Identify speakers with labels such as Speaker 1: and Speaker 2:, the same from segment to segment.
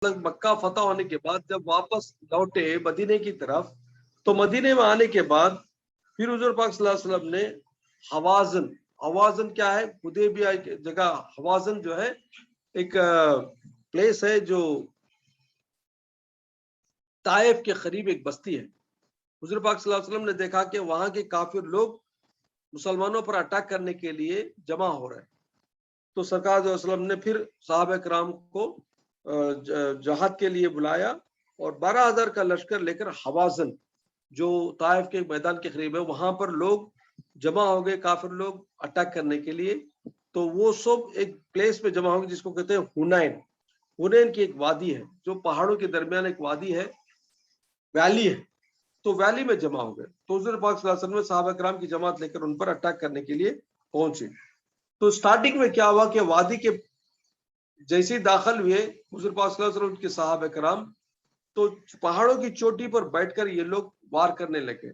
Speaker 1: مکہ فتح ہونے کے بعد جب واپس لوٹے مدینے کی طرف، تو مدینے میں آنے کے بعد پھر حضور پاک صلی اللہ علیہ وسلم نے حوازن، حوازن کیا ہے؟ حدیبیہ کی جگہ حوازن جو ہے ایک پلیس ہے جو طائف کے قریب ایک بستی ہے. حضور پاک صلی اللہ علیہ وسلم نے دیکھا کہ وہاں کے کافر لوگ مسلمانوں پر اٹیک کرنے کے لیے جمع ہو رہے ہیں. تو سرکار صلی اللہ علیہ وسلم نے پھر صحابہ کرام کو جہاد کے لیے بلایا اور 12,000 کا لشکر لے کر حوازن جو طائف کے میدان کے قریب ہے وہاں پر لوگ جمع ہو گئے، کافر لوگ اٹیک کرنے کے لیے. تو وہ سب ایک پلیس پہ جمع ہو گئے جس کو کہتے ہیں ہنین. ہنین کی ایک وادی ہے جو پہاڑوں کے درمیان ایک وادی ہے، ویلی ہے. تو ویلی میں جمع ہو گئے. تو حضور پاک صلی اللہ علیہ وسلم صحابہ کرام کی جماعت لے کر ان پر اٹیک کرنے کے لیے پہنچے. تو سٹارٹنگ میں کیا ہوا کہ وادی کے جیسے ہی داخل ہوئے حضور پاک صلی اللہ علیہ وسلم کے صحابہ کرام، تو پہاڑوں کی چوٹی پر بیٹھ کر یہ لوگ وار کرنے لگے،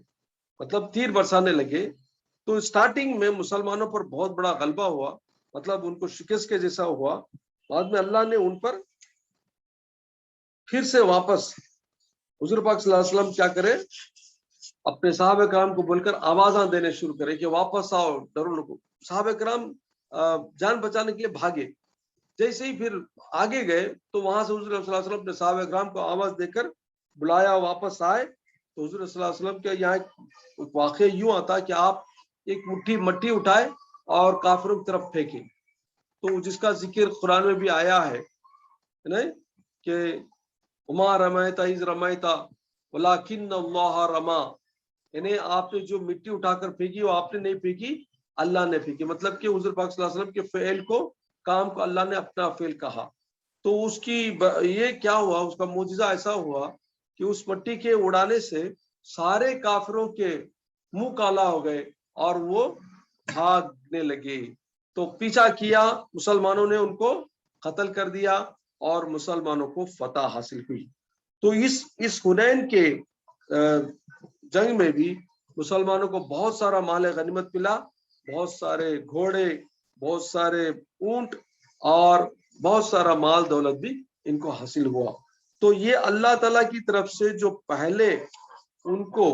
Speaker 1: مطلب تیر برسانے لگے. تو سٹارٹنگ میں مسلمانوں پر بہت بڑا غلبہ ہوا، مطلب ان کو شکست کے جیسا ہوا. بعد میں اللہ نے ان پر پھر سے واپس حضور پاک صلی اللہ علیہ وسلم کیا کرے، اپنے صحابہ کرام کو بول کر آوازاں دینے شروع کرے کہ واپس آؤ، ڈرو نکو. صحابہ کرام جان بچانے کے لیے بھاگے. جیسے ہی پھر آگے گئے تو وہاں سے حضور صلی اللہ علیہ وسلم نے صحابہ کرام کو آواز دے کر بلایا، واپس آئے. تو حضور صلی اللہ علیہ وسلم کے یہاں ایک واقعہ یوں آتا کہ آپ ایک مٹھی مٹی اٹھائے اور کافروں کی طرف پھینکے، تو جس کا ذکر قرآن میں بھی آیا ہے کہ وما رمیت اذ رمیت ولکن اللہ رما، یعنی آپ نے جو مٹی اٹھا کر پھینکی وہ آپ نے نہیں پھینکی، اللہ نے پھینکی. مطلب کہ حضور پاک صلی اللہ علیہ وسلم کے فعل کو، کام کو اللہ نے اپنا فعل کہا. تو اس کی یہ کیا ہوا، اس کا معجزہ ایسا ہوا کہ اس مٹی کے اڑانے سے سارے کافروں کے منہ کالا ہو گئے اور وہ بھاگنے لگے. تو پیچھا کیا، مسلمانوں نے ان کو قتل کر دیا اور مسلمانوں کو فتح حاصل ہوئی. تو اس حنین کے جنگ میں بھی مسلمانوں کو بہت سارا مال غنیمت ملا، بہت سارے گھوڑے، بہت سارے اونٹ اور بہت سارا مال دولت بھی ان کو حاصل ہوا. تو یہ اللہ تعالیٰ کی طرف سے جو پہلے ان کو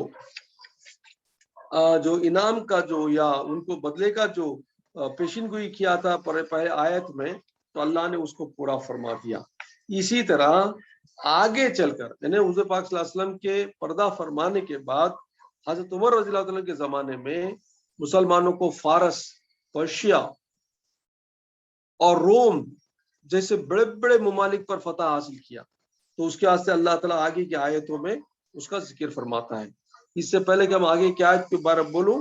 Speaker 1: جو انعام کا جو یا ان کو بدلے کا جو پیشن گوئی کیا تھا پہلے آیت میں، تو اللہ نے اس کو پورا فرما دیا. اسی طرح آگے چل کر یعنی حضور پاک صلی اللہ علیہ وسلم کے پردہ فرمانے کے بعد حضرت عمر رضی اللہ عنہ کے زمانے میں مسلمانوں کو فارس، پرشیا اور روم جیسے بڑے بڑے ممالک پر فتح حاصل کیا. تو اس کے واسطے اللہ تعالیٰ آگے کی آیتوں میں اس کا ذکر فرماتا ہے. اس سے پہلے کہ ہم آگے کی آیت کے بارے میں بولوں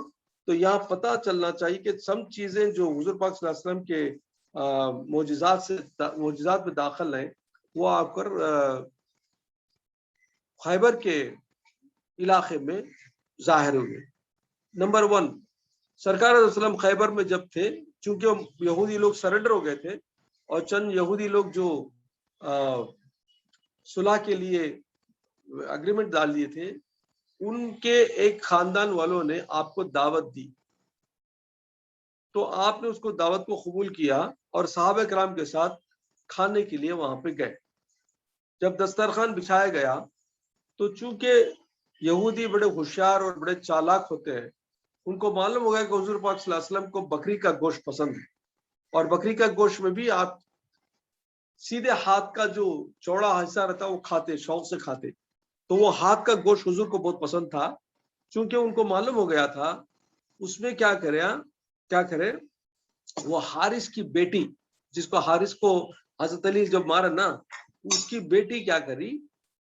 Speaker 1: تو یہاں پتہ چلنا چاہیے کہ سب چیزیں جو حضور پاک صلی اللہ علیہ وسلم کے معجزات میں داخل ہیں وہ آ کر خیبر کے علاقے میں ظاہر ہوئے. نمبر 1، سرکار علیہ وسلم خیبر میں جب تھے، چونکہ یہودی لوگ سرنڈر ہو گئے تھے اور چند یہودی لوگ جو صلح کے لیے اگریمنٹ ڈال دیے تھے، ان کے ایک خاندان والوں نے آپ کو دعوت دی. تو آپ نے اس کو دعوت کو قبول کیا اور صحابہ کرام کے ساتھ کھانے کے لیے وہاں پہ گئے. جب دسترخوان بچھایا گیا تو چونکہ یہودی بڑے ہوشیار اور بڑے چالاک ہوتے ہیں، ان کو معلوم ہو گیا کہ حضور پاک صلی اللہ علیہ وسلم کو بکری کا گوشت پسند ہے، اور بکری کا گوشت میں بھی آپ سیدھے ہاتھ کا جو چوڑا حصہ رہتا وہ کھاتے، شوق سے کھاتے. تو وہ ہاتھ کا گوشت حضور کو بہت پسند تھا. چونکہ ان کو معلوم ہو گیا تھا اس میں کیا کرے وہ حارث کی بیٹی، جس کو حارث کو حضرت علی جب مارا نا، اس کی بیٹی کیا کری،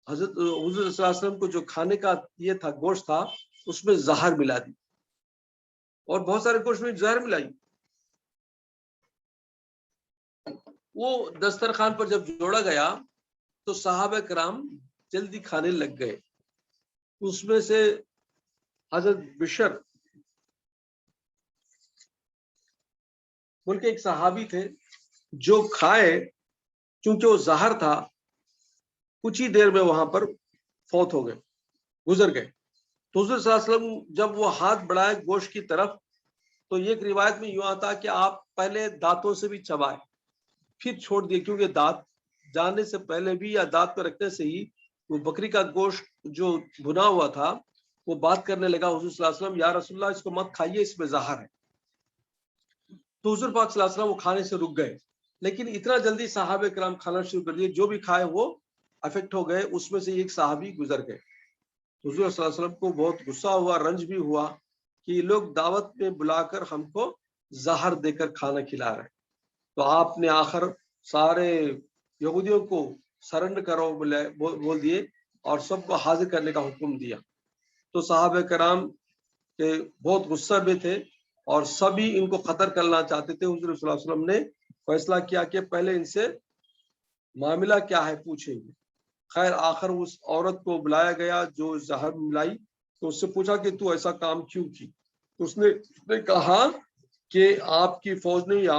Speaker 1: حضور صلی اللہ علیہ وسلم کو جو کھانے کا یہ تھا گوشت تھا اس میں زہر ملا دی، اور بہت سارے گوشت میں زہر ملائی. وہ دسترخوان پر جب جوڑا گیا تو صحابہ کرام جلدی کھانے لگ گئے. اس میں سے حضرت بشر بول کے ایک صحابی تھے جو کھائے، چونکہ وہ زہر تھا، کچھ ہی دیر میں وہاں پر فوت ہو گئے، گزر گئے. تو حضور صلی اللہ علیہ وسلم جب وہ ہاتھ بڑھائے گوشت کی طرف تو ایک روایت میں یوں آتا کہ آپ پہلے دانتوں سے بھی چبائے پھر چھوڑ دیے، کیونکہ دانت جانے سے پہلے بھی یا دانت پہ رکھنے سے ہی وہ بکری کا گوشت جو بنا ہوا تھا وہ بات کرنے لگا حضور صلی اللہ علیہ وسلم، یا رسول اللہ اس کو مت کھائیے، اس میں زہر ہے۔ تو حضور پاک صلی اللہ علیہ وسلم وہ کھانے سے رک گئے، لیکن اتنا جلدی صحابہ کرام کھانا شروع کر دیے، جو بھی کھائے وہ افیکٹ ہو گئے، اس میں سے ایک صحابی گزر گئے۔ حضور صلی اللہ علیہ وسلم کو بہت غصہ ہوا، رنج بھی ہوا کہ یہ لوگ دعوت میں بلا کر ہم کو زہر دے کر کھانا کھلا رہے۔ تو آپ نے آخر سارے یہودیوں کو سرنڈر کرو بول دیے اور سب کو حاضر کرنے کا حکم دیا۔ تو صحابہ کرام کے بہت غصہ میں تھے اور سبھی ان کو قتل کرنا چاہتے تھے۔ حضور صلی اللہ علیہ وسلم نے فیصلہ کیا کہ پہلے ان سے معاملہ کیا ہے پوچھیں گے۔ خیر آخر اس عورت کو بلایا گیا جو زہر ملائی، تو اس سے پوچھا کہ تو ایسا کام کیوں کی؟ اس نے کہا کہ آپ کی فوج نے یا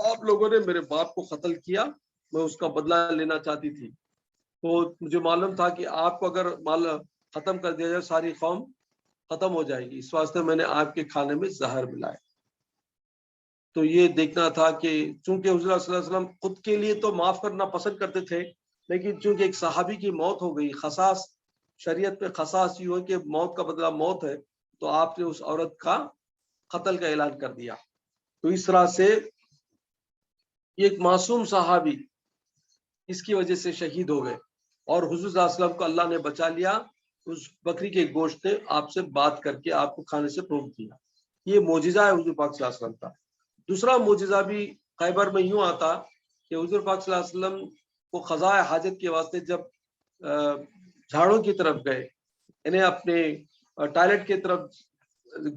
Speaker 1: آپ لوگوں نے میرے باپ کو قتل کیا، میں اس کا بدلہ لینا چاہتی تھی، تو مجھے معلوم تھا کہ آپ کو اگر مال ختم کر دیا جائے ساری قوم ختم ہو جائے گی، اس واسطے میں نے آپ کے کھانے میں زہر ملایا۔ تو یہ دیکھنا تھا کہ چونکہ حضور صلی اللہ علیہ وسلم خود کے لیے تو معاف کرنا پسند کرتے تھے، لیکن چونکہ ایک صحابی کی موت ہو گئی، خصاص شریعت پہ خصاص یہ ہو کہ موت کا بدلہ موت ہے، تو آپ نے اس عورت کا قتل کا اعلان کر دیا۔ تو اس طرح سے ایک معصوم صحابی اس کی وجہ سے شہید ہو گئے، اور حضور صلی اللہ علیہ وسلم کو اللہ نے بچا لیا، اس بکری کے گوشت نے آپ سے بات کر کے آپ کو کھانے سے روک دیا۔ یہ معجزہ ہے حضور پاک صلی اللہ علیہ وسلم کا۔ دوسرا معجزہ بھی خیبر میں یوں آتا کہ حضور پاک صلی اللہ علیہ وسلم کو قضاء حاجت کے واسطے جب جھاڑوں کی طرف گئے، یعنی اپنے ٹوائلٹ کی طرف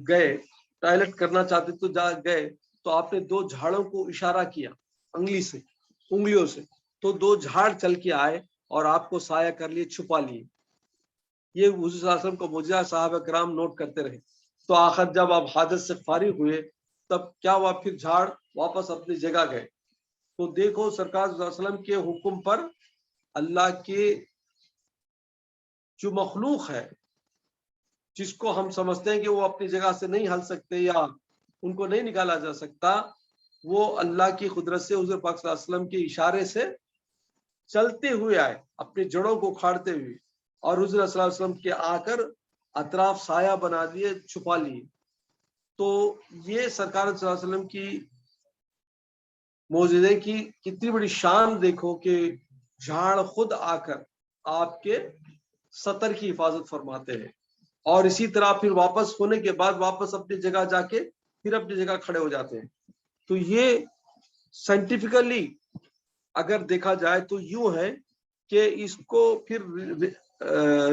Speaker 1: گئے، ٹوائلٹ کرنا چاہتے تو گئے، تو آپ نے دو جھاڑوں کو اشارہ کیا انگلیوں سے، تو دو جھاڑ چل کے آئے اور آپ کو سایہ کر لیے، چھپا لیے۔ یہ حضور صلی اللہ علیہ وسلم کو معجزہ صحابہ کرام نوٹ کرتے رہے۔ تو آخر جب آپ حاجت سے فارغ ہوئے تب کیا ہوا، پھر جھاڑ واپس اپنی جگہ گئے۔ تو دیکھو سرکار صلی اللہ علیہ وسلم کے حکم پر اللہ کے جو مخلوق ہے، جس کو ہم سمجھتے ہیں کہ وہ اپنی جگہ سے نہیں ہل سکتے یا ان کو نہیں نکالا جا سکتا، وہ اللہ کی قدرت سے حضور پاک صلی اللہ علیہ وسلم کے اشارے سے چلتے ہوئے آئے، اپنی جڑوں کو کھاڑتے ہوئے، اور حضور صلی اللہ علیہ وسلم کے آ کر اطراف سایہ بنا دیے، چھپا لیے۔ تو یہ سرکار صلی اللہ علیہ وسلم کی معجزے کی کتنی بڑی شان دیکھو کہ جھاڑ خود آ کر آپ کے سطر کی حفاظت فرماتے ہیں، اور اسی طرح پھر واپس ہونے کے بعد واپس اپنی جگہ جا کے پھر اپنی جگہ کھڑے ہو جاتے ہیں۔ تو یہ سائنٹیفکلی اگر دیکھا جائے تو یوں ہے کہ اس کو پھر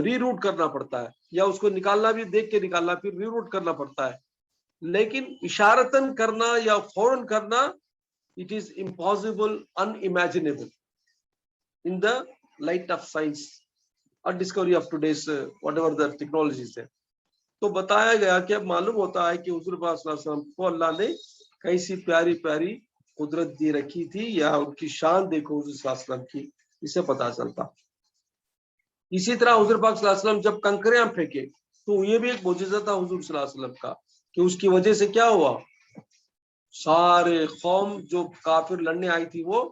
Speaker 1: ری روٹ کرنا پڑتا ہے، یا اس کو نکالنا بھی دیکھ کے نکالنا، پھر ری روٹ کرنا پڑتا ہے، لیکن اشارتاً کرنا یا فوراً کرنا it is impossible, unimaginable in the light of science or discovery of today's whatever the technologies ہے۔ تو بتایا گیا کہ اب معلوم ہوتا ہے کہ حضور پاک صلی اللہ علیہ وسلم کو اللہ نے کیسی پیاری پیاری قدرت دی رکھی تھی، یا ان کی شان دیکھو حضور صلی اللہ علیہ وسلم کی، اسے پتا چلتا۔ اسی طرح حضور پاک صلی اللہ علیہ وسلم جب کنکریاں پھینکے تو یہ بھی ایک معجزہ تھا حضور صلی اللہ علیہ وسلم کا، کہ اس کی وجہ سے کیا ہوا، سارے قوم جو کافر لڑنے آئی تھی وہ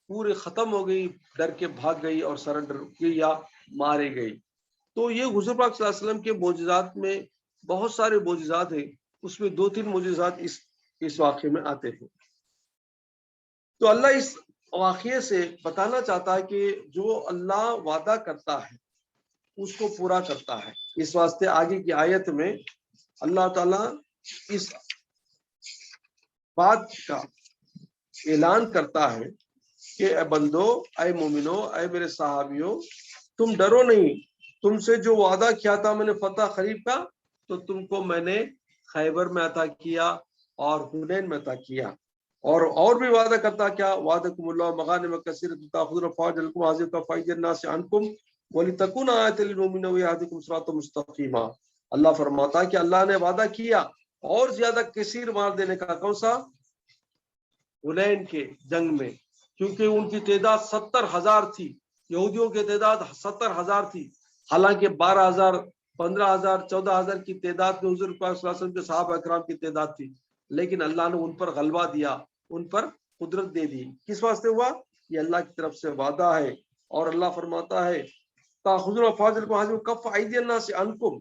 Speaker 1: پورے ختم ہو گئی، ڈر کے بھاگ گئی اور سرنڈر کی یا مارے گئی۔ تو یہ حضور پاک صلی اللہ علیہ وسلم کے معجزات میں بہت سارے معجزات ہیں، اس میں 2-3 معجزات اس واقعے میں آتے ہیں۔ تو اللہ اس واقعے سے بتانا چاہتا ہے کہ جو اللہ وعدہ کرتا ہے اس کو پورا کرتا ہے۔ اس واسطے آگے کی آیت میں اللہ تعالیٰ اس بات کا اعلان کرتا ہے کہ اے بندو، اے مومنو، اے میرے صحابیوں، تم ڈرو نہیں، تم سے جو وعدہ کیا تھا میں نے فتح قریب کا، تو تم کو میں نے خیبر میں عطا کیا اور حنین میں عطا کیا، اور بھی وعدہ کرتا کیا، وعدکم اللہ مغانم کثیرۃ تاخذون فوج لکم حاضر کا فائد الناس عنکم ولتکون آیۃ للمؤمنین ویہدیکم صراطا مستقیما۔ اللہ فرماتا ہے کہ اللہ نے وعدہ کیا اور زیادہ کثیر مال دینے کا، کون سا، حنین کے جنگ میں، کیونکہ ان کی تعداد 70,000 تھی، یہودیوں کی تعداد 70,000 تھی، حالانکہ 12,000 15,000 14,000 کی تعداد میں حضور پاک صلی اللہ علیہ وسلم کے صحابہ اکرام کی تعداد تھی، لیکن اللہ نے ان پر غلبہ دیا، ان پر قدرت دے دی۔ کس واسطے ہوا، یہ اللہ کی طرف سے وعدہ ہے. اور اللہ فرماتا ہے تاخذون فاضل کو حاضر کف ایدی الناس عنکم،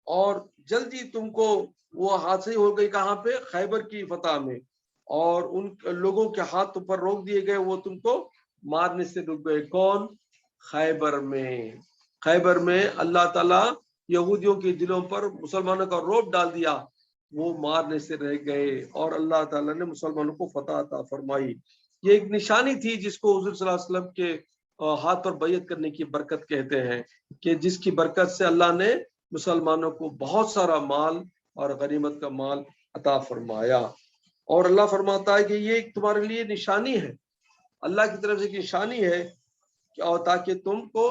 Speaker 1: اور جلدی تم کو وہ حادثے ہو گئی کہاں پہ؟ خیبر کی فتح میں، اور ان لوگوں کے ہاتھ پر روک دیے گئے، وہ تم کو مارنے سے رک گئے. کون؟ خیبر میں. خیبر میں اللہ تعالیٰ یہودیوں کے دلوں پر مسلمانوں کا روب ڈال دیا، وہ مارنے سے رہ گئے، اور اللہ تعالیٰ نے مسلمانوں کو فتح عطا فرمائی. یہ ایک نشانی تھی جس کو حضور صلی اللہ علیہ وسلم کے ہاتھ پر بیعت کرنے کی برکت کہتے ہیں، کہ جس کی برکت سے اللہ نے مسلمانوں کو بہت سارا مال اور غنیمت کا مال عطا فرمایا. اور اللہ فرماتا ہے کہ یہ تمہارے لیے نشانی ہے، اللہ کی طرف سے ایک نشانی ہے، اور تاکہ تم کو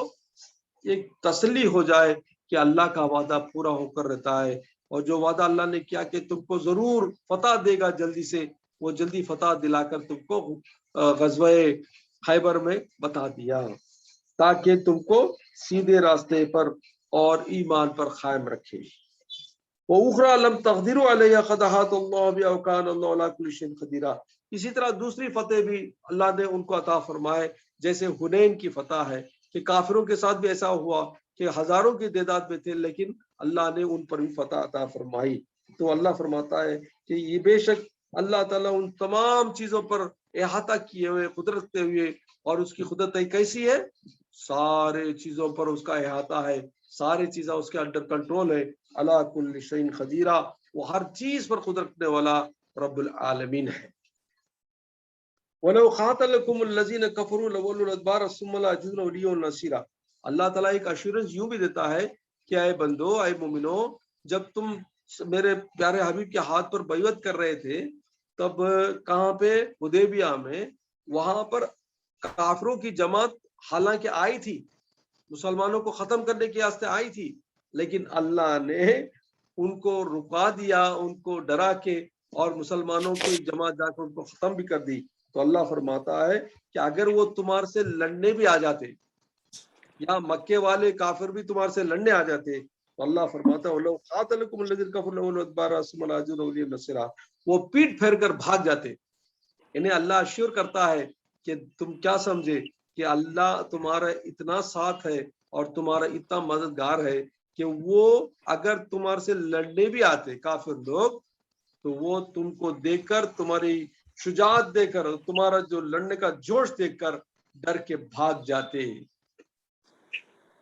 Speaker 1: ایک تسلی ہو جائے کہ اللہ کا وعدہ پورا ہو کر رہتا ہے، اور جو وعدہ اللہ نے کیا کہ تم کو ضرور فتح دے گا جلدی سے، وہ جلدی فتح دلا کر تم کو غزوہ خیبر میں بتا دیا، تاکہ تم کو سیدھے راستے پر اور ایمان پر قائم رکھے. وَأُخْرَى لَمْ تَقْدِرُوا عَلَيْهَا قَدْ أَحَاطَ اللَّهُ بِهَا وَكَانَ اللَّهُ عَلَىٰ كُلِّ شَيْءٍ قَدِيرًا. اسی طرح دوسری فتح بھی اللہ نے ان کو عطا فرمائے، جیسے حنین کی فتح ہے، کہ کافروں کے ساتھ بھی ایسا ہوا کہ ہزاروں کی تعداد میں تھے، لیکن اللہ نے ان پر بھی فتح عطا فرمائی. تو اللہ فرماتا ہے کہ یہ بے شک اللہ تعالیٰ ان تمام چیزوں پر احاطہ کیے ہوئے، قدرت کے ہوئے، اور اس کی قدرت کیسی ہے؟ سارے چیزوں پر اس کا احاطہ ہے، ساری چیزیں اس کے انڈر کنٹرول ہے. علی کل شیء قدیر، وہ ہر چیز پر قدرت رکھنے والا رب العالمین ہے. وَلَوْ قَاتَلَكُمُ الَّذِينَ كَفَرُوا لَوَلُّوا الْأَدْبَارَ ثُمَّ لَا يَجِدُونَ وَلِيًّا نَصِيرًا. اللہ تعالیٰ ایک ایشورنس یوں بھی دیتا ہے کہ اے بندو، اے مومنو، جب تم میرے پیارے حبیب کے ہاتھ پر بیعت کر رہے تھے، تب کہاں پہ؟ حدیبیہ میں. وہاں پر کافروں کی جماعت حالانکہ آئی تھی، مسلمانوں کو ختم کرنے کے واسطے آئی تھی، لیکن اللہ نے ان کو رکا دیا، ان کو ڈرا کے، اور مسلمانوں کی جماعت جا کر ان کو ختم بھی کر دی. تو اللہ فرماتا ہے کہ اگر وہ تمہارے سے لڑنے بھی آ جاتے، یا مکے والے کافر بھی تمہارے سے لڑنے آ جاتے، تو اللہ فرماتا ہے وَلَوْ قَاتَلَكُمُ الَّذِينَ كَفَرُوا لَوَلُّوا الْأَدْبَارَ ثُمَّ لَا يَجِدُونَ وَلِيًّا نَصِيرًا. وہ پیٹ پھیر کر بھاگ جاتے. انہیں اللہ اشور کرتا ہے کہ تم کیا سمجھے کہ اللہ تمہارا اتنا ساتھ ہے اور تمہارا اتنا مددگار ہے کہ وہ اگر تمہارے سے لڑنے بھی آتے کافر لوگ، تو وہ تم کو دیکھ کر، تمہاری شجاعت دیکھ کر، تمہارا جو لڑنے کا جوش دیکھ کر ڈر کے بھاگ جاتے،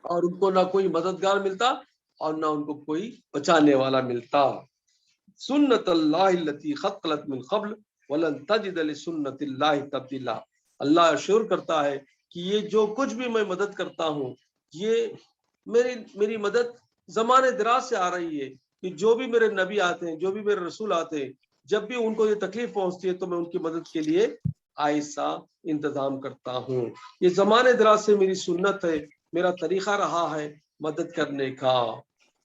Speaker 1: اور ان کو نہ کوئی مددگار ملتا اور نہ ان کو کوئی بچانے والا ملتا. سنت اللہ التی خط خلت من قبل ولن تجد لسنت اللہ تبدیلا. اللہ اشور کرتا ہے کہ یہ جو کچھ بھی میں مدد کرتا ہوں، یہ میری مدد زمانے دراز سے آ رہی ہے، کہ جو بھی میرے نبی آتے ہیں، جو بھی میرے رسول آتے ہیں، جب بھی ان کو یہ تکلیف پہنچتی ہے تو میں ان کی مدد کے لیے ایسا انتظام کرتا ہوں. یہ زمانے دراز سے میری سنت ہے، میرا طریقہ رہا ہے مدد کرنے کا.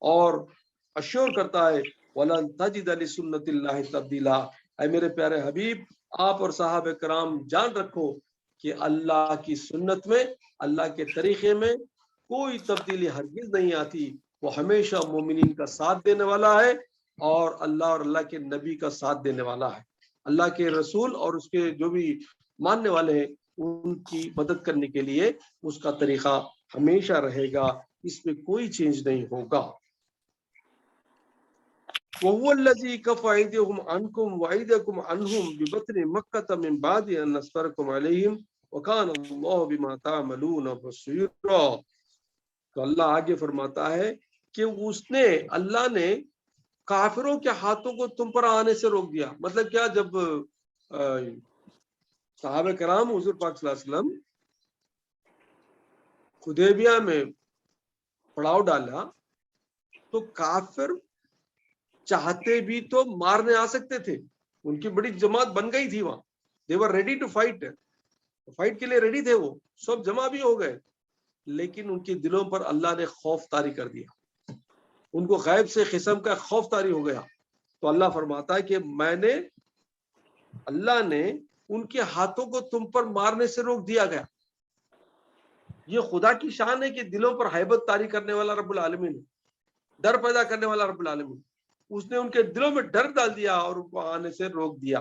Speaker 1: اور اشور کرتا ہے وَلَن تَجِدَ لِسُنَّتِ اللَّهِ تَبْدِيلًا. اے میرے پیارے حبیب، آپ اور صحابہ کرام جان رکھو کہ اللہ کی سنت میں، اللہ کے طریقے میں کوئی تبدیلی ہرگز نہیں آتی. وہ ہمیشہ مومنین کا ساتھ دینے والا ہے، اور اللہ کے نبی کا ساتھ دینے والا ہے. اللہ کے رسول اور اس کے جو بھی ماننے والے ہیں، ان کی مدد کرنے کے لیے اس کا طریقہ ہمیشہ رہے گا، اس میں کوئی چینج نہیں ہوگا. وَهُوَ الَّذِي كَفَّ أَيْدِيَهُمْ عَنْكُمْ وَأَيْدِيَكُمْ عَنْهُمْ بِبَطْنِ مَكَّةَ مِنْ بَعْدِ أَنْ أَظْفَرَكُمْ عَلَيْهِمْ وَكَانَ اللَّهُ بِمَا تَعْمَلُونَ بَصِيرًا. تو اللہ آگے فرماتا ہے کہ اللہ نے کافروں کے ہاتھوں کو تم پر آنے سے روک دیا. مطلب کیا؟ جب صحابہ کرام حضور پاک صلی اللہ علیہ وسلم حدیبیہ میں پڑاؤ ڈالا، تو کافر چاہتے بھی تو مارنے آ سکتے تھے، ان کی بڑی جماعت بن گئی تھی وہاں. they were ready to fight، fight کے لیے ریڈی تھے، وہ سب جمع بھی ہو گئے، لیکن ان کے دلوں پر اللہ نے خوف طاری کر دیا، ان کو غیب سے قسم کا خوف طاری ہو گیا. تو اللہ فرماتا ہے کہ اللہ نے ان کے ہاتھوں کو تم پر مارنے سے روک دیا گیا. یہ خدا کی شان ہے کہ دلوں پر ہیبت طاری کرنے والا رب العالمین، ڈر پیدا کرنے والا رب العالمین. اس نے ان کے دلوں میں ڈر ڈال دیا اور ان کو آنے سے روک دیا.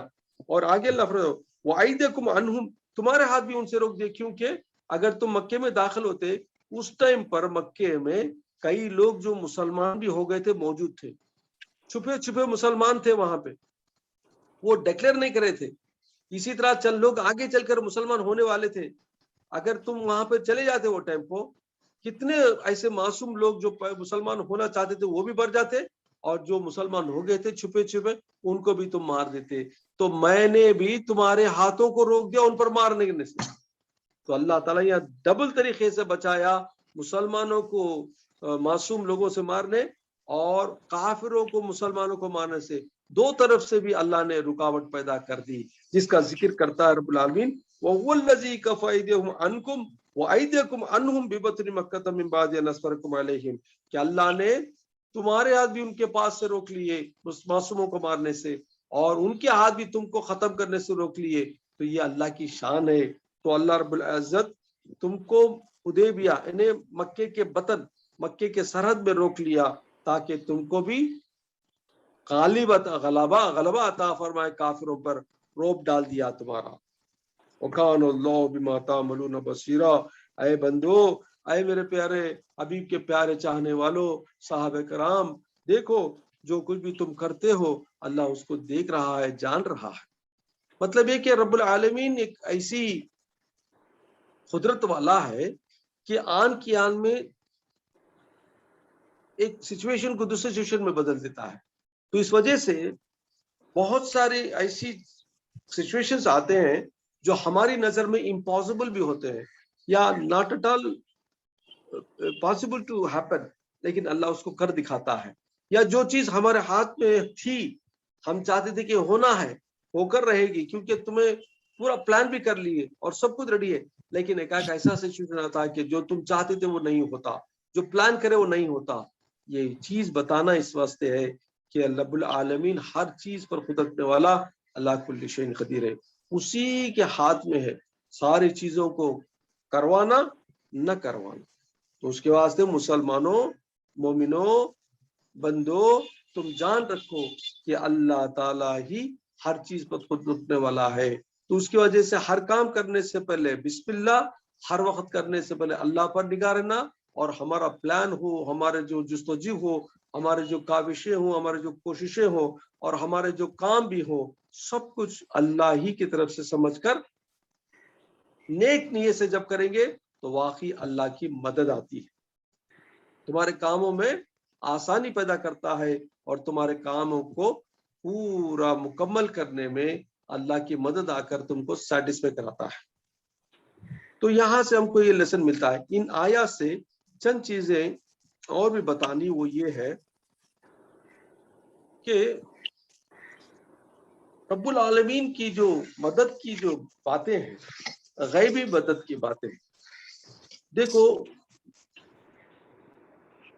Speaker 1: اور آگے اللہ فرماتا ہے وَأَيْدِيَكُمْ عَنْهُمْ تمہارے ہاتھ بھی ان سے روک دے، کیونکہ اگر تم مکے میں داخل ہوتے اس ٹائم پر مکے میں کئی لوگ جو مسلمان بھی ہو گئے تھے موجود تھے، چھپے چھپے مسلمان تھے وہاں پہ، وہ ڈکلیئر نہیں کرے تھے. اسی طرح چند لوگ آگے چل کر مسلمان ہونے والے تھے. اگر تم وہاں پہ چلے جاتے وہ ٹائم کو، کتنے ایسے معصوم لوگ جو مسلمان ہونا چاہتے تھے وہ بھی بڑھ جاتے، اور جو مسلمان ہو گئے تھے چھپے چھپے ان کو بھی تم مار دیتے. تو میں نے بھی تمہارے ہاتھوں کو روک دیا ان پر مارنے سے. تو اللہ تعالیٰ یہاں ڈبل طریقے سے بچایا، مسلمانوں کو معصوم لوگوں سے مارنے اور کافروں کو مسلمانوں کو مارنے سے. دو طرف سے بھی اللہ نے رکاوٹ پیدا کر دی، جس کا ذکر کرتا ہے رب العالمین، وَهُوَ الَّذِي كَفَّ أَيْدِيَهُمْ عَنْكُمْ وَأَيْدِيَكُمْ عَنْهُمْ بِبَطْنِ مَكَّةَ مِنْ بَعْدِ أَنْ أَظْفَرَكُمْ عَلَيْهِمْ، کہ اللہ نے تمہارے ہاتھ بھی ان کے پاس سے روک لیے معصوموں کو مارنے سے، اور ان کے ہاتھ بھی تم کو ختم کرنے سے روک لیے. تو یہ اللہ کی شان ہے. تو اللہ رب العزت تم کو حدیبیہ انہیں مکے کے بطن، مکے کے سرحد میں روک لیا تاکہ تم کو بھی غلبہ عطا فرمائے کافروں پر، روب ڈال دیا تمہارا. وَكَانَ اللَّهُ بِمَا تَعْمَلُونَ بَصِيرًا. اے بندو، اے میرے پیارے حبیب کے پیارے چاہنے والوں، صحابہ کرام، دیکھو جو کچھ بھی تم کرتے ہو اللہ اس کو دیکھ رہا ہے، جان رہا ہے. مطلب یہ کہ رب العالمین ایک ایسی قدرت والا ہے کہ آن کی آن میں ایک سچویشن کو دوسرے سچویشن میں بدل دیتا ہے. تو اس وجہ سے بہت سارے ایسی سچویشنز آتے ہیں جو ہماری نظر میں امپاسبل بھی ہوتے ہیں یا not at all possible to happen, لیکن اللہ اس کو کر دکھاتا ہے. یا جو چیز ہمارے ہاتھ میں تھی، ہم چاہتے تھے کہ ہونا ہے، ہو کر رہے گی، کیونکہ تمہیں پورا پلان بھی کر لیے اور سب کچھ ریڈی ہے، لیکن ایک ایسا سچویشن آتا ہے کہ جو تم چاہتے تھے وہ نہیں ہوتا، جو پلان کرے وہ نہیں ہوتا. یہ چیز بتانا اس واسطے ہے کہ رب العالمین ہر چیز پر قدرت رکھنے والا، اللہ کل شیء قدیر ہے. اسی کے ہاتھ میں ہے ساری چیزوں کو کروانا نہ کروانا. تو اس کے واسطے مسلمانوں، مومنوں، بندو، تم جان رکھو کہ اللہ تعالیٰ ہی ہر چیز پر خود رکھنے والا ہے. تو اس کی وجہ سے ہر کام کرنے سے پہلے بسم اللہ، ہر وقت کرنے سے پہلے اللہ پر نگاہ رہنا، اور ہمارا پلان ہو، ہمارے جو جستجو ہو، ہمارے جو کاوشیں ہوں، ہمارے جو کوششیں ہوں، اور ہمارے جو کام بھی ہو، سب کچھ اللہ ہی کی طرف سے سمجھ کر نیک نیت سے جب کریں گے تو واقعی اللہ کی مدد آتی ہے، تمہارے کاموں میں آسانی پیدا کرتا ہے، اور تمہارے کاموں کو پورا مکمل کرنے میں اللہ کی مدد آ کر تم کو سیٹسفائی کراتا ہے. تو یہاں سے ہم کو یہ لیسن ملتا ہے. ان آیات سے چند چیزیں اور بھی بتانی، وہ یہ ہے کہ رب العالمین کی جو مدد کی جو باتیں ہیں، غیبی مدد کی باتیں. دیکھو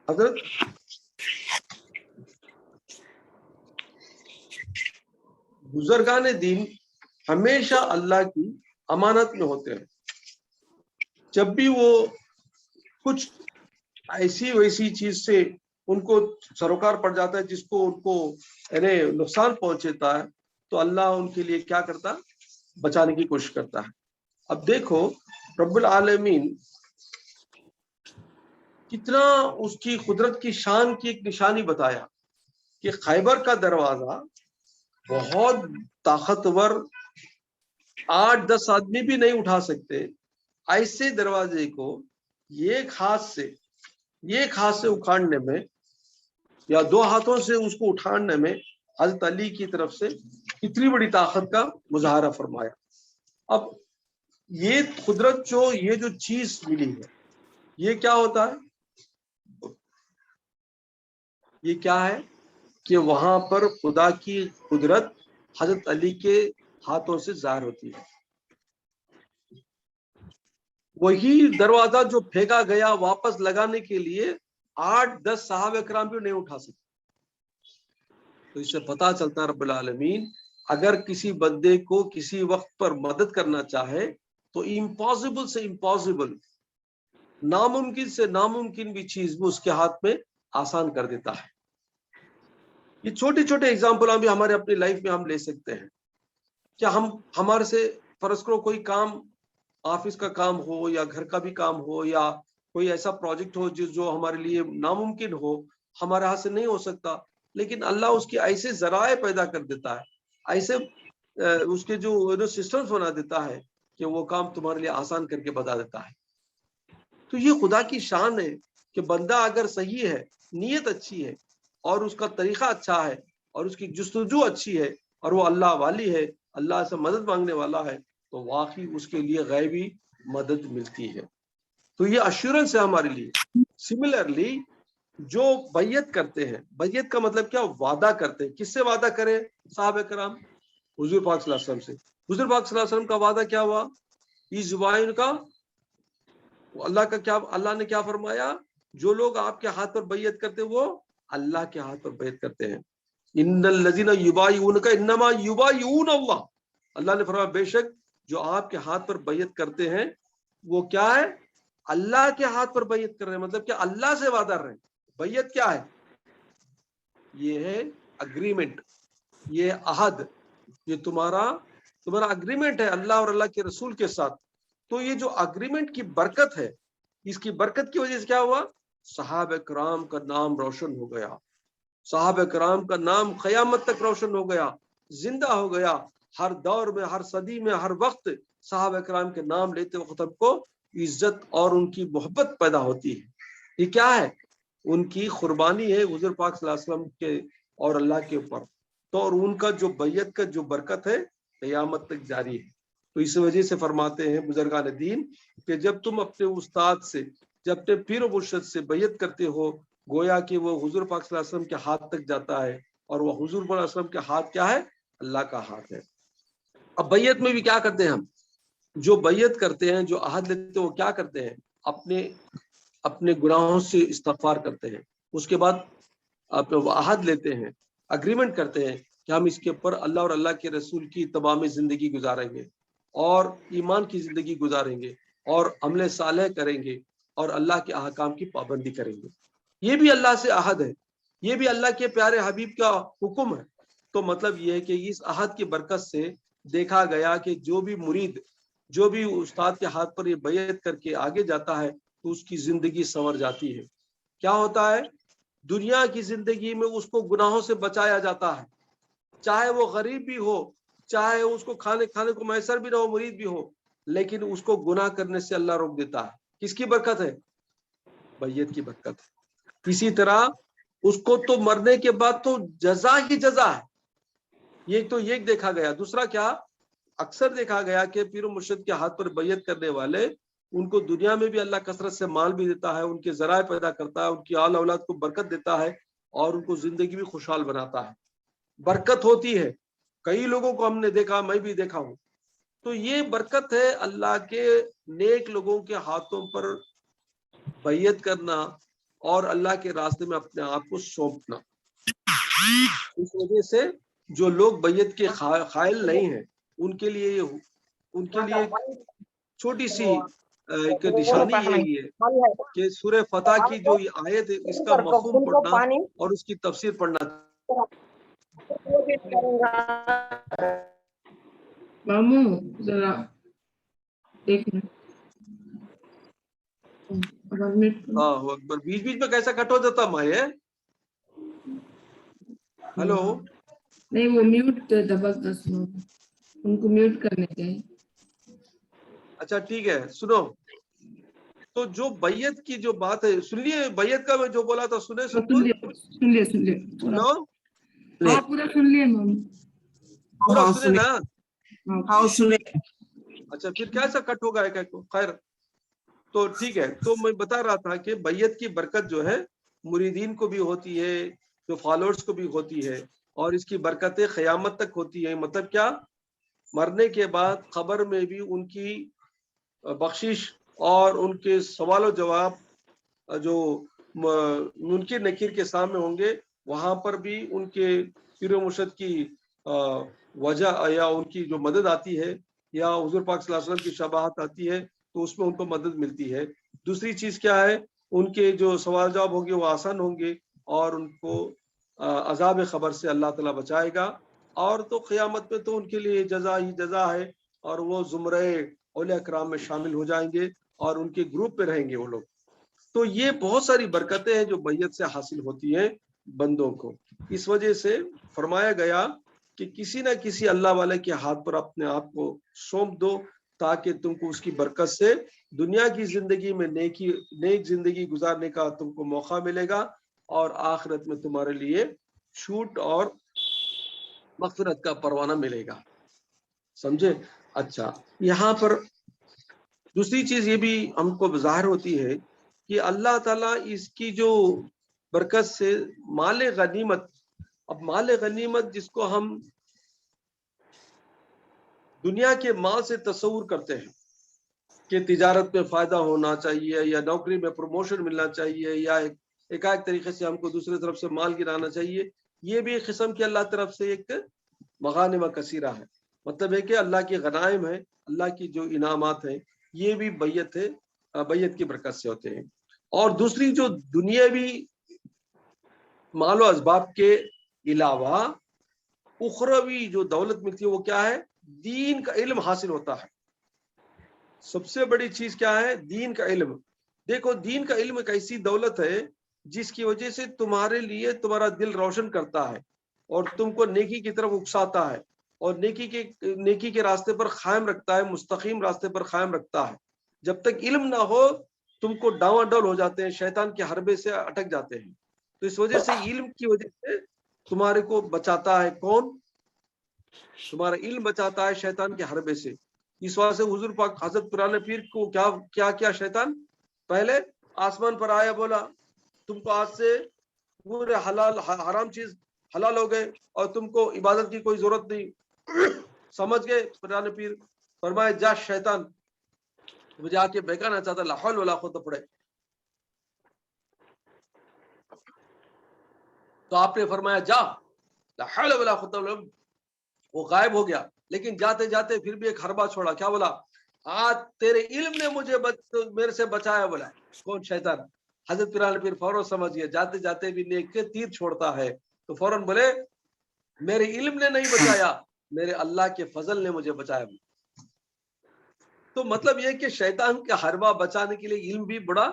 Speaker 1: حضرت بزرگان دین ہمیشہ اللہ کی امانت میں ہوتے ہیں. جب بھی وہ کچھ ایسی ویسی چیز سے ان کو سروکار پڑ جاتا ہے جس کو ان کو نقصان پہنچتا ہے، تو اللہ ان کے لیے کیا کرتا، بچانے کی کوشش کرتا ہے. اب دیکھو رب العالمین کتنا اس کی قدرت کی شان کی ایک نشانی بتایا کہ خیبر کا دروازہ بہت طاقتور، 8-10 آدمی بھی نہیں اٹھا سکتے. ایسے دروازے کو ایک ہاتھ سے اکھاڑنے میں یا 2 ہاتھوں سے اس کو اٹھانے میں حضرت علی کی طرف سے اتنی بڑی طاقت کا مظاہرہ فرمایا. اب یہ قدرت یہ جو چیز ملی ہے، یہ کیا ہوتا ہے؟ یہ کیا ہے کہ وہاں پر خدا کی قدرت حضرت علی کے ہاتھوں سے ظاہر ہوتی ہے. وہی دروازہ جو پھینکا گیا واپس لگانے کے لیے 8-10 صحابہ کرام بھی نہیں اٹھا سکتے. تو اس سے پتا چلتا ہے رب العالمین اگر کسی بندے کو کسی وقت پر مدد کرنا چاہے تو امپاسبل سے امپاسبل، ناممکن سے ناممکن بھی چیز بھی اس کے ہاتھ میں آسان کر دیتا ہے. یہ چھوٹے چھوٹے اگزامپل ہم بھی ہمارے اپنی لائف میں ہم لے سکتے ہیں. کیا ہمارے سے فرض کرو کوئی کام آفس کا کام ہو یا گھر کا بھی کام ہو یا کوئی ایسا پروجیکٹ ہو جو ہمارے لیے ناممکن ہو، ہمارے ہاتھ سے نہیں ہو سکتا، لیکن اللہ اس کی ایسے ذرائع پیدا کر دیتا ہے، ایسے اس کے جو سسٹمز بنا دیتا ہے کہ وہ کام تمہارے لیے آسان کر کے بتا دیتا ہے۔ تو یہ خدا کی شان ہے کہ بندہ اگر صحیح ہے، نیت اچھی ہے اور اس کا طریقہ اچھا ہے اور اس کی جستجو اچھی ہے اور وہ اللہ والی ہے، اللہ سے مدد مانگنے والا ہے، تو واقعی اس کے لیے غیبی مدد ملتی ہے۔ تو یہ ایشورنس ہے ہمارے لیے۔ سملرلی جو بیعت کرتے ہیں، بیعت کا مطلب کیا؟ وعدہ کرتے ہیں۔ کس سے وعدہ کریں؟ صحابہ کرام، حضور پاک صلی اللہ علیہ وسلم سے۔ حضور پاک صلی اللہ علیہ وسلم کا وعدہ کیا ہوا؟ اس وائن کا اللہ کا کیا، اللہ نے کیا فرمایا؟ جو لوگ آپ کے ہاتھ پر بیعت کرتے وہ اللہ کے ہاتھ پر بیعت کرتے ہیں۔ ان الذین یبایعونک انما یبایعون اللہ، اللہ نے فرمایا بے شک جو آپ کے ہاتھ پر بیعت کرتے ہیں وہ کیا ہے؟ اللہ کے ہاتھ پر بیعت کر رہے ہیں، مطلب کہ اللہ سے وعدہ رہے ہیں۔ بیعت کیا ہے؟ یہ ہے اگریمنٹ، یہ عہد، یہ تمہارا اگریمنٹ ہے اللہ اور اللہ کے رسول کے ساتھ۔ تو یہ جو اگریمنٹ کی برکت ہے، اس کی برکت کی وجہ سے کیا ہوا؟ صحابہ کرام کا نام روشن ہو گیا، صحابہ کرام کا نام قیامت تک روشن ہو گیا، زندہ ہو گیا۔ ہر دور میں، ہر صدی میں، ہر وقت صحابہ کرام کے نام لیتے وقت ہم کو عزت اور ان کی محبت پیدا ہوتی ہے۔ یہ کیا ہے؟ ان کی قربانی ہے حضور پاک صلی اللہ علیہ وسلم کے اور اللہ کے اوپر، تو اور ان کا جو بیعت کا جو برکت ہے قیامت تک جاری ہے۔ تو اس وجہ سے فرماتے ہیں بزرگان دین کہ جب تم اپنے استاد سے، جب اپنے پیر و مرشد سے بیعت کرتے ہو، گویا کہ وہ حضور پاک صلی اللہ علیہ وسلم کے ہاتھ تک جاتا ہے، اور وہ حضور صلی اللہ علیہ وسلم کے ہاتھ کیا ہے؟ اللہ کا ہاتھ ہے۔ اب بیعت میں بھی کیا کرتے ہیں ہم؟ جو بیعت کرتے ہیں، جو عہد لیتے ہیں، وہ کیا کرتے ہیں؟ اپنے گناہوں سے استغفار کرتے ہیں، اس کے بعد عہد لیتے ہیں، اگریمنٹ کرتے ہیں کہ ہم اس کے اوپر اللہ اور اللہ کے رسول کی تمام زندگی گزاریں گے اور ایمان کی زندگی گزاریں گے اور عمل صالح کریں گے اور اللہ کے احکام کی پابندی کریں گے۔ یہ بھی اللہ سے عہد ہے، یہ بھی اللہ کے پیارے حبیب کا حکم ہے۔ تو مطلب یہ ہے کہ اس عہد کی برکت سے دیکھا گیا کہ جو بھی مرید، جو بھی استاد کے ہاتھ پر یہ بیعت کر کے آگے جاتا ہے تو اس کی زندگی سنور جاتی ہے۔ کیا ہوتا ہے؟ دنیا کی زندگی میں اس کو گناہوں سے بچایا جاتا ہے، چاہے وہ غریب بھی ہو، چاہے اس کو کھانے کو میسر بھی نہ ہو، مرید بھی ہو، لیکن اس کو گناہ کرنے سے اللہ روک دیتا ہے۔ کس کی برکت ہے؟ بیعت کی برکت ہے۔ اسی طرح اس کو تو مرنے کے بعد تو جزا ہی جزا ہے۔ یہ تو ایک دیکھا گیا۔ دوسرا کیا؟ اکثر دیکھا گیا کہ پیر و مرشد کے ہاتھ پر بیعت کرنے والے، ان کو دنیا میں بھی اللہ کثرت سے مال بھی دیتا ہے، ان کے ذرائع پیدا کرتا ہے، ان کی آل اولاد کو برکت دیتا ہے اور ان کو زندگی بھی خوشحال بناتا ہے، برکت ہوتی ہے۔ کئی لوگوں کو ہم نے دیکھا، میں بھی دیکھا ہوں۔ تو یہ برکت ہے اللہ کے نیک لوگوں کے ہاتھوں پر بیعت کرنا اور اللہ کے راستے میں اپنے آپ کو سونپنا۔ اس وجہ سے جو لوگ بیعت کے قائل نہیں ہیں ان کے لیے چھوٹی سی ایک نشانی یہی ہے کہ سورہ فتح کی جو آیت ہے اس کا مفہوم پڑھنا اور اس کی تفسیر پڑھنا۔
Speaker 2: مامو ذرا ایک منٹ،
Speaker 1: اللہ اکبر، بیچ بیچ میں کیسا کٹ ہو جاتا مائے؟ ہلو،
Speaker 2: نہیں وہ میوٹ دبا سنو، ان کو میوٹ کرنے کے۔
Speaker 1: اچھا ٹھیک ہے، سنو۔ تو جو بیعت کی جو بات ہے، سن لیے بیعت کا میں جو بولا تھا، سنے سن
Speaker 2: لیے
Speaker 1: سنو،
Speaker 2: ہاں پورا سن لیے مامو،
Speaker 1: پورا سنے نا؟
Speaker 2: ہاں سنے۔
Speaker 1: اچھا پھر کیسا کٹ ہوگا؟ خیر تو ٹھیک ہے۔ تو میں بتا رہا تھا کہ بیعت کی برکت جو ہے مریدین کو بھی ہوتی ہے، جو فالوورز کو بھی ہوتی ہے، اور اس کی برکتیں قیامت تک ہوتی ہیں۔ مطلب کیا؟ مرنے کے بعد قبر میں بھی ان کی بخشش اور ان کے سوال و جواب جو منکر نکیر کے سامنے ہوں گے، وہاں پر بھی ان کے پیر و مرشد کی وجہ یا ان کی جو مدد آتی ہے یا حضور پاک صلی اللہ علیہ وسلم کی شباہت آتی ہے تو اس میں ان کو مدد ملتی ہے۔ دوسری چیز کیا ہے؟ ان کے جو سوال جواب ہوں گے وہ آسان ہوں گے اور ان کو عذاب خبر سے اللہ تعالیٰ بچائے گا، اور تو قیامت میں تو ان کے لیے جزا ہی جزا ہے اور وہ زمرے اولیاء کرام میں شامل ہو جائیں گے اور ان کے گروپ میں رہیں گے وہ لوگ. تو یہ بہت ساری برکتیں ہیں جو بیعت سے حاصل ہوتی ہیں بندوں کو. اس وجہ سے فرمایا گیا کہ کسی نہ کسی اللہ والے کے ہاتھ پر اپنے آپ کو سونپ دو تاکہ تم کو اس کی برکت سے دنیا کی زندگی میں نیک زندگی گزارنے کا تم کو موقع ملے گا اور آخرت میں تمہارے لیے چھوٹ اور مغفرت کا پروانہ ملے گا. سمجھے؟ اچھا، یہاں پر دوسری چیز یہ بھی ہم کو ظاہر ہوتی ہے کہ اللہ تعالیٰ اس کی جو برکت سے مال غنیمت، اب مال غنیمت جس کو ہم دنیا کے مال سے تصور کرتے ہیں کہ تجارت میں فائدہ ہونا چاہیے یا نوکری میں پروموشن ملنا چاہیے یا ایک طریقے سے ہم کو دوسرے طرف سے مال گرانا چاہیے، یہ بھی ایک قسم کی اللہ طرف سے ایک مغانم کثیرہ ہے. مطلب ہے کہ اللہ کی غنائم ہے، اللہ کی جو انعامات ہیں یہ بھی بیعت کی برکت سے ہوتے ہیں. اور دوسری جو دنیاوی مال و اسباب کے علاوہ اخروی جو دولت ملتی ہے وہ کیا ہے؟ دین کا علم حاصل ہوتا ہے. سب سے بڑی چیز کیا ہے؟ دین کا علم. دیکھو، دین کا علم ایک ایسی دولت ہے جس کی وجہ سے تمہارے لیے تمہارا دل روشن کرتا ہے اور تم کو نیکی کی طرف اکساتا ہے اور نیکی کے راستے پر قائم رکھتا ہے، مستقیم راستے پر قائم رکھتا ہے. جب تک علم نہ ہو تم کو ڈاواڈول ہو جاتے ہیں، شیطان کے حربے سے اٹک جاتے ہیں. تو اس وجہ سے علم کی وجہ سے تمہارے کو بچاتا ہے. کون؟ تمہارا علم بچاتا ہے شیطان کے حربے سے. اس وجہ سے حضور پاک حضرت قرآن پیر کو کیا شیطان پہلے آسمان پر آیا، بولا تم کو آج سے پورے حلال حرام چیز حلال ہو گئے اور تم کو عبادت کی کوئی ضرورت نہیں. سمجھ گئے؟ قرآن پیر فرمائے جا شیطان، مجھے آ کے بہکانا چاہتا، لا حول ولا قوت پڑے. تو آپ نے فرمایا جا، لا حول ولا قوت. وہ غائب ہو گیا، لیکن جاتے جاتے پھر بھی ایک حربہ چھوڑا. کیا بولا؟ آج تیرے علم نے مجھے میرے سے بچایا. بولا کون؟ شیطان. حضرت قرآن پیر فوراً سمجھ گیا، جاتے جاتے بھی نیک کے تیر چھوڑتا ہے. تو فوراً بولے میرے علم نے نہیں بچایا، میرے اللہ کے فضل نے مجھے بچایا. تو مطلب یہ کہ شیطان کا حربہ بچانے کے لیے علم بھی بڑا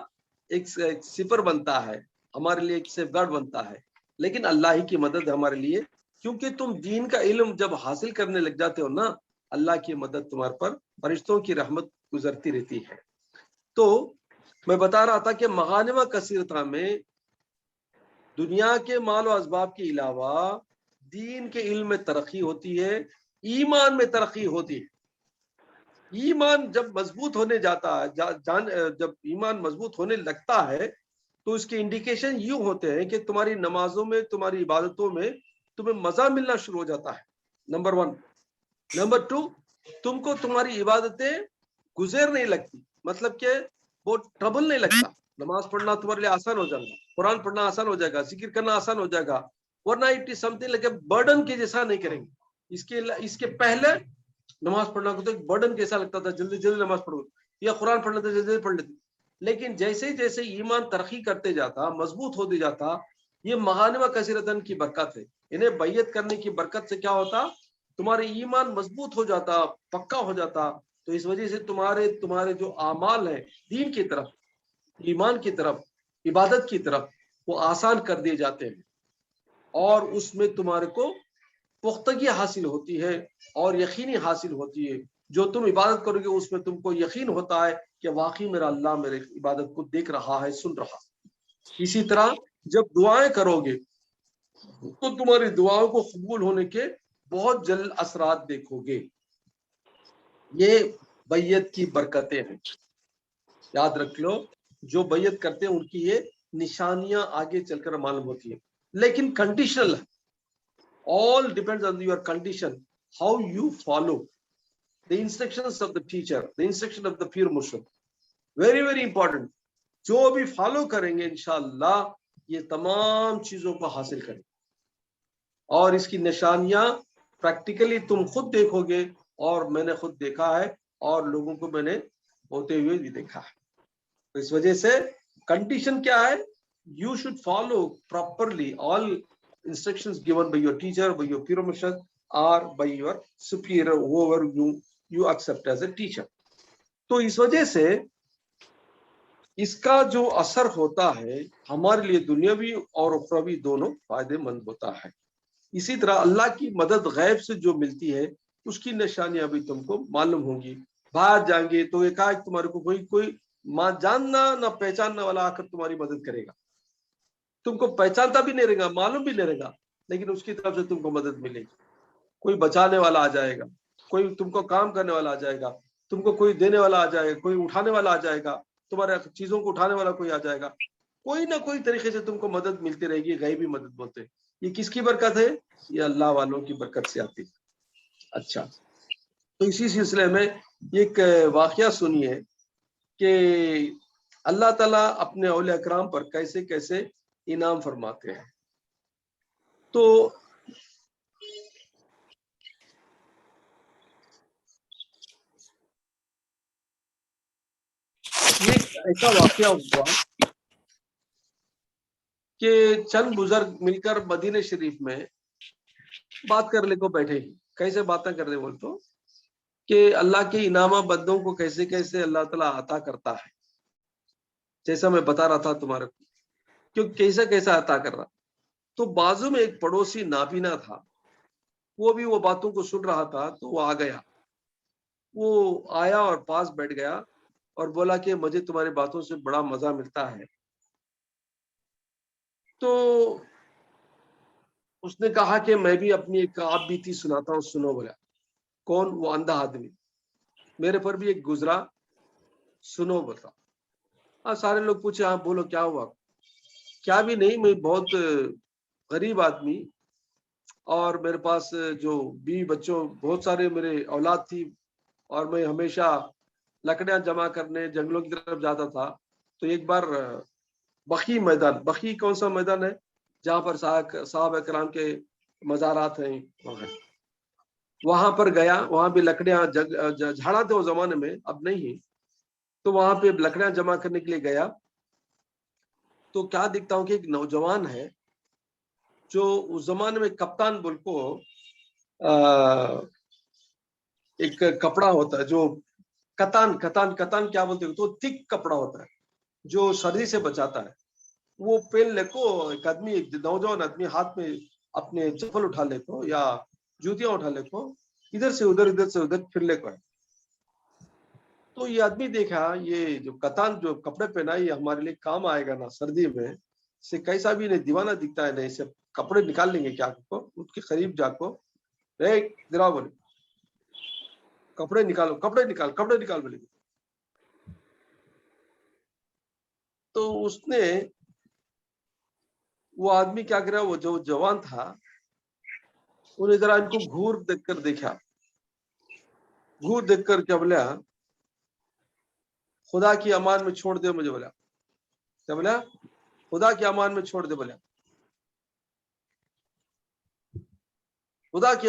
Speaker 1: ایک سپر بنتا ہے، ہمارے لیے ایک سیف گارڈ بنتا ہے. لیکن اللہ ہی کی مدد ہمارے لیے، کیونکہ تم دین کا علم جب حاصل کرنے لگ جاتے ہو نا، اللہ کی مدد تمہارے پر، فرشتوں کی رحمت گزرتی رہتی ہے. تو میں بتا رہا تھا کہ مغانمہ کثیرتہ میں دنیا کے مال و اسباب کے علاوہ دین کے علم میں ترقی ہوتی ہے، ایمان میں ترقی ہوتی ہے. ایمان جب مضبوط ہونے جاتا ہے، جب ایمان مضبوط ہونے لگتا ہے تو اس کے انڈیکیشن یوں ہوتے ہیں کہ تمہاری نمازوں میں، تمہاری عبادتوں میں تمہیں مزہ ملنا شروع ہو جاتا ہے. نمبر 1. نمبر 2، تم کو تمہاری عبادتیں گزر نہیں لگتی، مطلب کہ وہ ٹربل نہیں لگتا. نماز پڑھنا تمہارے لیے آسان ہو جائے گا، قرآن پڑھنا آسان ہو جائے گا، ذکر کرنا آسان ہو جائے گا. ورنہ it is some thing like a burden کے جیسا نہیں کریں گے. اس کے پہلے نماز پڑھنا کو تو ایک برڈن کیسا لگتا تھا، جلدی جلدی نماز پڑھو، یا قرآن پڑھنا تھا جلدی جلدی پڑھ لیتے. لیکن جیسے جیسے ایمان ترقی کرتے جاتا، مضبوط ہوتے جاتا، یہ مغانمہ کثیرتن کی برکت ہے. انہیں بیعت کرنے کی برکت سے کیا ہوتا؟ تمہارے ایمان مضبوط ہو جاتا، پکا ہو جاتا. تو اس وجہ سے تمہارے جو اعمال ہیں دین کی طرف، ایمان کی طرف، عبادت کی طرف، وہ آسان کر دیے جاتے ہیں اور اس میں تمہارے کو پختگی حاصل ہوتی ہے اور یقینی حاصل ہوتی ہے. جو تم عبادت کرو گے اس میں تم کو یقین ہوتا ہے کہ واقعی میرا اللہ میرے عبادت کو دیکھ رہا ہے، سن رہا. اسی طرح جب دعائیں کرو گے تو تمہاری دعاؤں کو قبول ہونے کے بہت جلد اثرات دیکھو گے. یہ بیعت کی برکتیں ہیں، یاد رکھ لو. جو بیعت کرتے ہیں ان کی یہ نشانیاں آگے چل کر معلوم ہوتی ہیں، لیکن کنڈیشنل ہے. All depends on your condition, how you follow the instructions of the teacher, the instruction of the pure Murshid. Very very important. جو بھی فالو کریں گے انشاءاللہ یہ تمام چیزوں کو حاصل کریں، اور اس کی نشانیاں پریکٹیکلی تم خود دیکھو گے، اور میں نے خود دیکھا ہے اور لوگوں کو میں نے ہوتے ہوئے بھی دیکھا ہے. تو اس وجہ سے کنڈیشن کیا ہے؟ You should follow properly all instructions given by your teacher, by your pure Murshid, or by your superior, whoever you you accept as a teacher. تو اس وجہ سے اس کا جو اثر ہوتا ہے ہمارے لیے دنیاوی اور اخروی دونوں فائدے مند ہوتا ہے. اسی طرح اللہ کی مدد غیب سے جو ملتی ہے اس کی نشانیاں بھی تم کو معلوم ہوں گی. باہر جائیں گے تو ایک تمہارے کو کوئی جاننا نہ پہچاننا والا آ کر تمہاری مدد کرے گا. تم کو پہچانتا بھی نہیں رہے گا, معلوم بھی نہیں رہے گا, لیکن اس کی طرف سے تم کو مدد ملے گی. کوئی بچانے والا آ جائے گا, کوئی تم کو کام کرنے والا آ جائے گا, تم کو کوئی دینے والا آ جائے گا, کوئی اٹھانے والا آ جائے گا, تمہارے چیزوں کو اٹھانے والا کوئی آ جائے گا. کوئی نہ کوئی طریقے سے تم کو مدد ملتی رہے گی. غیبی مدد بولتے ہیں. یہ کس کی برکت ہے؟ یہ اللہ والوں کی برکت سے آتی ہے. اچھا, تو اسی سلسلے میں ایک واقعہ سنیے کہ اللہ تعالیٰ اپنے اولیاء کرام پر کیسے کیسے انعام فرماتے ہیں. تو یہ ایسا واقعہ ہوا کہ چند بزرگ مل کر مدینہ شریف میں بات کرنے کو بیٹھے. کیسے باتیں کر رہے بول تو کہ اللہ کے انعامہ بندوں کو کیسے کیسے اللہ تعالیٰ عطا کرتا ہے. جیسا میں بتا رہا تھا تمہارے کو کہ کیسا کیسا عطا کر رہا. تو بازو میں ایک پڑوسی نابینا تھا, وہ بھی وہ باتوں کو سن رہا تھا. تو وہ آ گیا, وہ آیا اور پاس بیٹھ گیا اور بولا کہ مجھے تمہاری باتوں سے بڑا مزہ ملتا ہے. تو اس نے کہا کہ میں بھی اپنی ایک آپ بیتی سناتا ہوں, سنو. بولا کون؟ وہ اندھا آدمی, میرے پر بھی ایک گزرا, سنو بتا. سارے لوگ پوچھے ہاں بولو کیا ہوا؟ کیا بھی نہیں, میں بہت غریب آدمی اور میرے پاس جو بیوی بچوں بہت سارے میرے اولاد تھی اور میں ہمیشہ لکڑیاں جمع کرنے جنگلوں کی طرف جاتا تھا. تو ایک بار بقی میدان, بقی کون سا میدان ہے جہاں پر صحابہ کرام کے مزارات ہیں, وہاں پر گیا. وہاں بھی لکڑیاں جھاڑا تھے اس زمانے میں, اب نہیں. تو وہاں پہ لکڑیاں جمع کرنے کے لیے گیا. تو کیا دیکھتا ہوں کہ ایک نوجوان ہے جو اس زمانے میں کپتان بول کو ایک کپڑا ہوتا ہے جو کتان کیا بولتے ہیں, تو تھک کپڑا ہوتا ہے جو سردی سے بچاتا ہے. وہ پہن لے کو ایک آدمی, ایک نوجوان آدمی ہاتھ میں اپنے چپل اٹھا لے کو یا جوتیاں اٹھا لے کو, ادھر سے ادھر پھر لے کو ہے. تو یہ آدمی دیکھا یہ جو کتان جو کپڑے پہنا یہ ہمارے لیے کام آئے گا نا سردی میں. سے کیسا بھی نہیں دیوانہ دکھتا ہے, نہیں سے کپڑے نکال لیں گے کیا کو, اس کے قریب جا کو ذرا بولے کپڑے نکال بولے. تو اس نے وہ آدمی کیا کرا, وہ جو جوان تھا انہیں ذرا ان کو گھور دیکھ کر دیکھا. گھور دیکھ کر کیا بولا, خدا کی امان میں چھوڑ دے مجھے. بولا کیا بولا, خدا کی امان میں چھوڑ دے. بولا خدا کی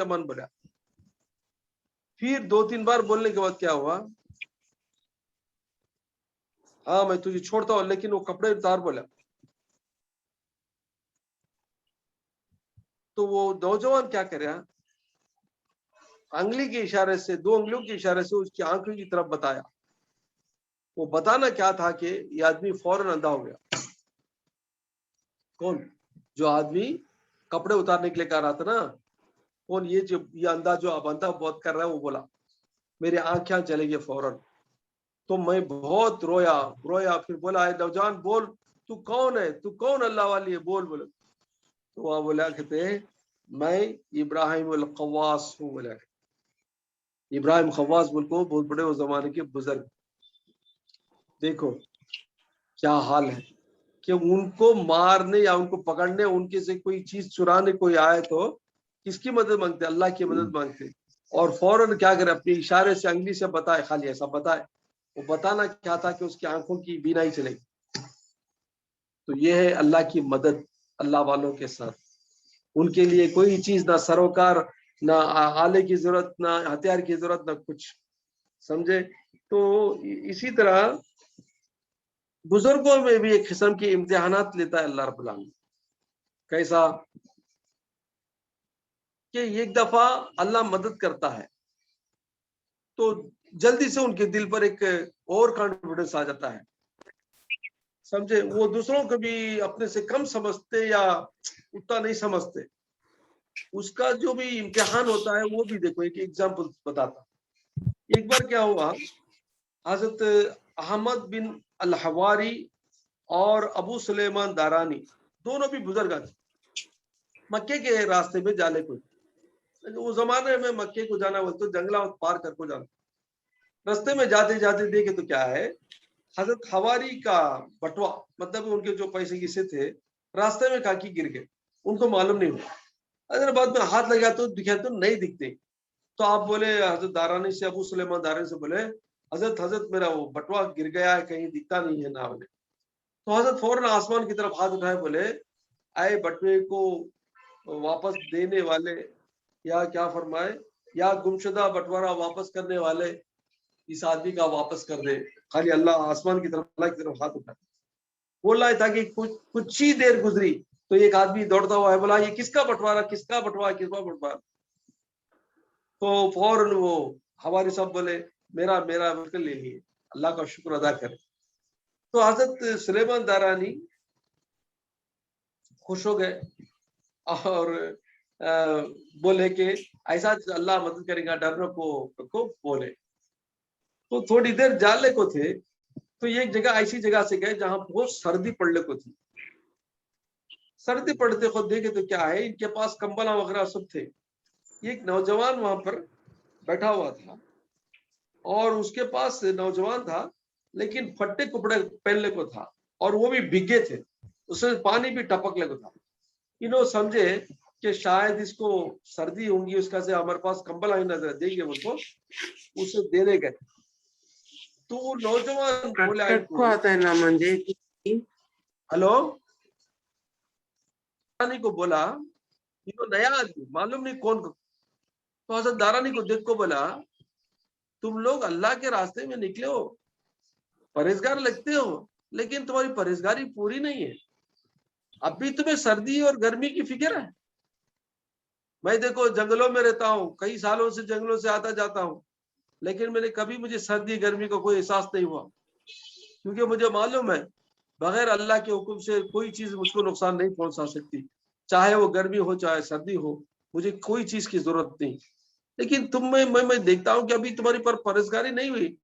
Speaker 1: امان بولا. پھر 2-3 بار بولنے کے بعد کیا ہوا, ہاں میں تجھے چھوڑتا ہوں لیکن وہ کپڑے اتار. بولا تو وہ نوجوان کیا کرا, انگلی کے اشارے سے 2 انگلیوں کے اشارے سے اس کی آنکھوں کی طرف بتایا. وہ بتانا کیا تھا کہ یہ آدمی فوراً اندھا ہو گیا. کون؟ جو آدمی کپڑے اتارنے کے لیے کہہ رہا تھا نا, کون؟ یہ اندھا جو اب اندھا بہت کر رہا ہے. وہ بولا میری آنکھیں چلے گی فوراً. تو میں بہت رویا. پھر بولا اے نوجوان بول, تو کون ہے, تو کون اللہ والی ہے, بول. بولا تو وہاں بولا کہتے میں ابراہیم القواس ہوں. بولا ابراہیم خواص بول کو بہت بڑے اس زمانے کے بزرگ. دیکھو کیا حال ہے کہ ان کو مارنے یا ان کو پکڑنے, ان کے سے کوئی چیز چرانے کوئی آئے تو کس کی مدد مانگتے؟ اللہ کی مدد مانگتے. اور فوراً کیا کرے, اپنے اشارے سے انگلی سے بتائے, خالی ایسا بتائے. وہ بتانا کیا تھا کہ اس کی آنکھوں کی بینائی چلے گی. تو یہ ہے اللہ کی مدد اللہ والوں کے ساتھ. ان کے لیے کوئی چیز نہ سروکار, نہ آلے کی ضرورت, نہ ہتھیار کی ضرورت, نہ کچھ. سمجھے؟ تو اسی طرح بزرگوں میں بھی ایک قسم کے امتحانات لیتا ہے اللہ رب العالمین. کیسا کہ ایک دفعہ اللہ مدد کرتا ہے تو جلدی سے ان کے دل پر ایک اور کانفیڈنس آ جاتا ہے, سمجھے. وہ دوسروں کو بھی اپنے سے کم سمجھتے یا اتنا نہیں سمجھتے. اس کا جو بھی امتحان ہوتا ہے وہ بھی دیکھو, ایک ایگزامپل بتاتا. ایک بار کیا ہوا, حضرت احمد بن الحواری اور ابو سلیمان دارانی دونوں بھی بزرگ تھے, مکے کے راستے میں جانے کو. اس زمانے میں مکے کو جانا ہو تو جنگلہ پار کر کو جانا. راستے میں جاتے جاتے دیکھے تو کیا ہے, حضرت حواری کا بٹوا, مطلب ان کے جو پیسے کسے تھے, راستے میں کاکی گر گئے, ان کو معلوم نہیں ہوا. اگر بعد میں ہاتھ لگا تو دکھا تو نہیں دکھتے. تو آپ بولے حضرت دارانی سے, ابو سلیمان دارانی سے بولے, حضرت میرا وہ بٹوا گر گیا ہے, کہیں دکھتا نہیں ہے نا. تو حضرت فوراً آسمان کی طرف ہاتھ اٹھائے, بولے اے بٹوے کو واپس دینے والے, یا کیا فرمائے, یا گمشدہ بٹوارا واپس کرنے والے, اس آدمی کا واپس کر دے. خالی اللہ آسمان کی طرف, اللہ کی طرف ہاتھ اٹھائے. بول رہا تھا کہ کچھ ہی دیر گزری تو ایک آدمی دوڑتا ہوا ہے, بولا یہ کس کا بٹوارا, کس کا بٹوارا, کس کا بٹوارا. تو فوراً وہ ہمارے صاحب بولے میرا بالکل لے لیے, اللہ کا شکر ادا کرے. تو حضرت سلیمان دارانی خوش ہو گئے اور بولے کہ ایسا اللہ مدد کرے گا, ڈرنے کو بولے. تو تھوڑی دیر جانے کو تھے تو ایک جگہ ایسی جگہ سے گئے جہاں بہت سردی پڑنے کو تھی. سردی پڑتے خود دیکھے تو کیا ہے, ان کے پاس کمبلا وغیرہ سب تھے. ایک نوجوان وہاں پر بیٹھا ہوا تھا, اور اس کے پاس نوجوان تھا لیکن پھٹے کپڑے پہننے کو تھا, اور وہ بھی بھیگے تھے, اس میں پانی بھی ٹپکنے کو تھا. انہوں سمجھے کہ شاید اس کو سردی ہوں گی, اس کا سے ہمارے پاس کمبل آئی نظر دیں گے, ان کو اسے دینے گئے. تو وہ نوجوان بولا ان کو, ہلو دارانی کو بولا, نیا آدمی معلوم نہیں کون کو. تو حضرت دارانی کو دیکھ کو بولا تم لوگ اللہ کے راستے میں نکلے ہو, پرہیزگار لگتے ہو, لیکن تمہاری پرہیزگاری پوری نہیں ہے. اب بھی تمہیں سردی اور گرمی کی فکر ہے. میں دیکھو جنگلوں میں رہتا ہوں, کئی سالوں سے جنگلوں سے آتا جاتا ہوں, لیکن میں نے کبھی مجھے سردی گرمی کا کوئی احساس نہیں ہوا, کیونکہ مجھے معلوم ہے بغیر اللہ کے حکم سے کوئی چیز مجھ کو نقصان نہیں پہنچا سکتی, چاہے وہ گرمی ہو چاہے سردی ہو, مجھے کوئی چیز کی ضرورت نہیں. لیکن تم میں دیکھتا ہوں کہ ابھی تمہاری پر پرہیزگاری نہیں ہوئی,